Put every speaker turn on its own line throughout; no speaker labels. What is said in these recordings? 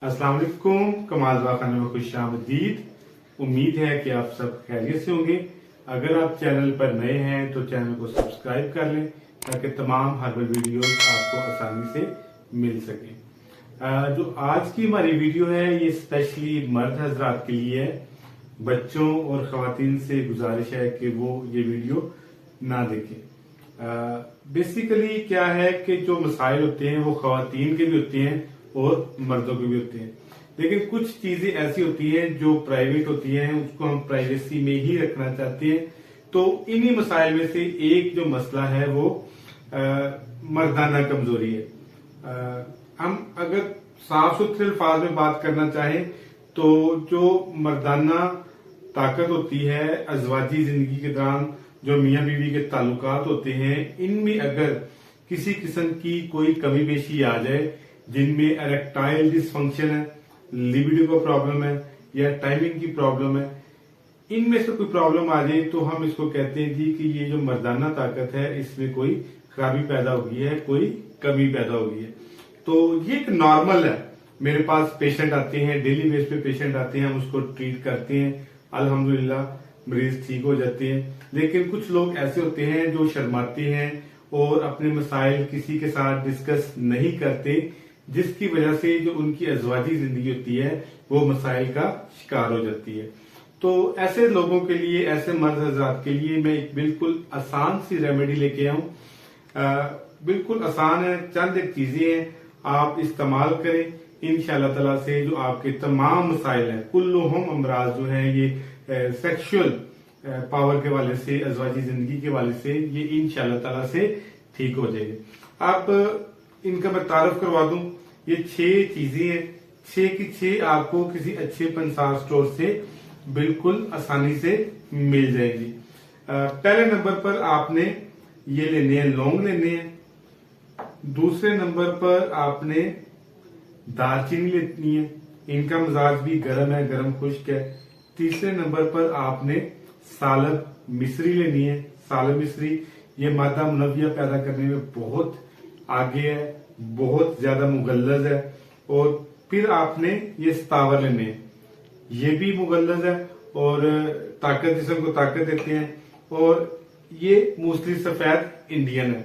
अस्सलाम वालेकुम। कमाल खाने में खुशामदीद। उम्मीद है कि आप सब खैरियत से होंगे। अगर आप चैनल पर नए हैं तो चैनल को सब्सक्राइब कर लें ताकि तमाम हर्बल वीडियोस आपको आसानी से मिल सके। जो आज की हमारी वीडियो है ये स्पेशली मर्द हजरात के लिए है। बच्चों और खवातीन से गुजारिश है कि वो ये वीडियो ना देखें। बेसिकली क्या है कि जो मसाइल होते हैं वो खवातीन के भी होते हैं और मर्दों के भी होते हैं, लेकिन कुछ चीजें ऐसी होती हैं जो प्राइवेट होती हैं, उसको हम प्राइवेसी में ही रखना चाहते हैं। तो इन्हीं मसाइल में से एक जो मसला है वो मर्दाना कमजोरी है। हम अगर साफ सुथरे अल्फाज में बात करना चाहें तो जो मर्दाना ताकत होती है अजवाजी जिंदगी के दौरान, जो मियां बीवी के ताल्लुकात होते हैं, इनमें अगर किसी किस्म की कोई कमी पेशी आ जाए, जिनमें इरेक्टाइल डिसफंक्शन है, लिबिडो का प्रॉब्लम है या टाइमिंग की प्रॉब्लम है, इनमें से कोई प्रॉब्लम आ जाए तो हम इसको कहते हैं जी कि ये जो मर्दाना ताकत है इसमें कोई खराबी पैदा हो गई है, कोई कमी पैदा हो गई है। तो ये एक नॉर्मल है। मेरे पास पेशेंट आते हैं, डेली बेस पे पेशेंट आते हैं, हम उसको ट्रीट करते हैं, अल्हम्दुलिल्लाह मरीज ठीक हो जाते हैं। लेकिन कुछ लोग ऐसे होते हैं जो शर्माते हैं और अपने मसाइल किसी के साथ डिस्कस नहीं करते, जिसकी वजह से जो उनकी अजवाजी जिंदगी होती है वो मसाइल का शिकार हो जाती है। तो ऐसे लोगों के लिए, ऐसे मर्द हज़रात के लिए मैं एक बिल्कुल आसान सी रेमेडी लेके आऊं। बिल्कुल आसान है, चंद एक चीजें हैं, आप इस्तेमाल करें। इंशाअल्लाह ताला से जो आपके तमाम मसाइल हैं, कुल्लुहुम अमराज जो है ये सेक्सुअल पावर के वाले से, अजवाजी जिंदगी के वाले से, ये इंशाअल्लाह ताला से ठीक हो जाएगी। आप इनका मैं तारुफ करवा दूं, ये 6 चीजें हैं, 6 की 6 आपको किसी अच्छे पंसार स्टोर से बिल्कुल आसानी से मिल जाएगी। पहले नंबर पर आपने ये लेने हैं, लौंग लेने हैं। दूसरे नंबर पर आपने दालचीनी लेनी है, इनका मिजाज भी गर्म है, गर्म खुश्क है। तीसरे नंबर पर आपने सालब मिश्री लेनी है। सालब मिश्री ये मादा मुनव्विया पैदा करने में बहुत आगे है, बहुत ज्यादा मुगल्लज है। और फिर आपने ये सतावर लेने हैं, ये भी मुगल्लज है और ताकत, जिस्म को ताकत देते हैं। और ये मूसली सफेद इंडियन है,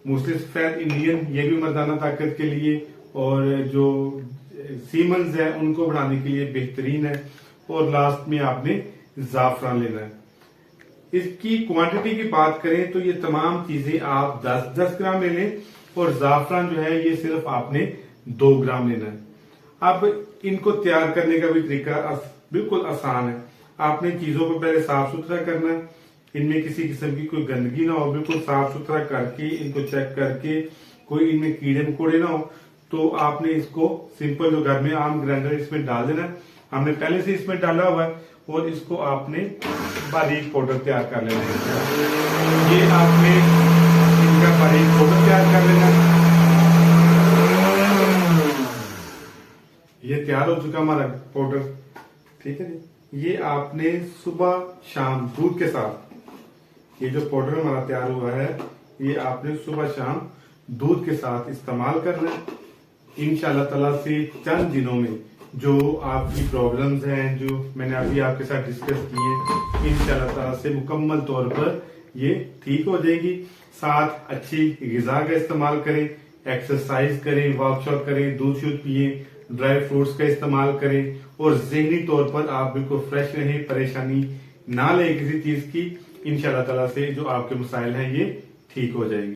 मूसली सफेद इंडियन, ये भी मर्दाना ताकत के लिए और जो सीमन्स है उनको बढ़ाने के लिए बेहतरीन है। और लास्ट में आपने जाफरान लेना है। इसकी क्वांटिटी की बात करें तो ये तमाम चीजें आप 10-10 ग्राम ले लें और जाफरान जो है ये सिर्फ आपने 2 ग्राम लेना है। अब इनको तैयार करने का भी तरीका बिल्कुल आसान है। आपने चीजों को पहले साफ सुथरा करना है, इनमें किसी किस्म की कोई गंदगी ना हो, बिल्कुल साफ सुथरा करके इनको चेक करके कोई इनमें कीड़े मकोड़े ना हो, तो आपने इसको सिंपल जो घर में आम ग्राइंडर इसमें डाल देना है। हमने पहले से इसमें डाला हुआ है और इसको आपने बारीक पाउडर तैयार कर लेना है। ये आपने इनका बारीक पाउडर तैयार कर लेना है। ये तैयार हो चुका हमारा पाउडर, ठीक है जी। ये आपने सुबह शाम दूध के साथ, ये जो पाउडर हमारा तैयार हुआ है ये आपने सुबह शाम दूध के साथ इस्तेमाल करना है। इंशाअल्लाह ताला से चंद दिनों में जो आपकी प्रॉब्लम्स हैं, जो मैंने अभी आपके साथ डिस्कस की है, इंशाअल्लाह ताला से मुकम्मल तौर पर ये ठीक हो जाएगी। साथ अच्छी ग़िज़ा का इस्तेमाल करें, एक्सरसाइज करें, वर्कआउट करें, दूध शुद्ध पिए, ड्राई फ्रूट्स का इस्तेमाल करें और ज़हनी तौर पर आप बिल्कुल फ्रेश रहें, परेशानी ना लें किसी चीज की। इंशाअल्लाह ताला से जो आपके मसाइल हैं ये ठीक हो जाएंगे।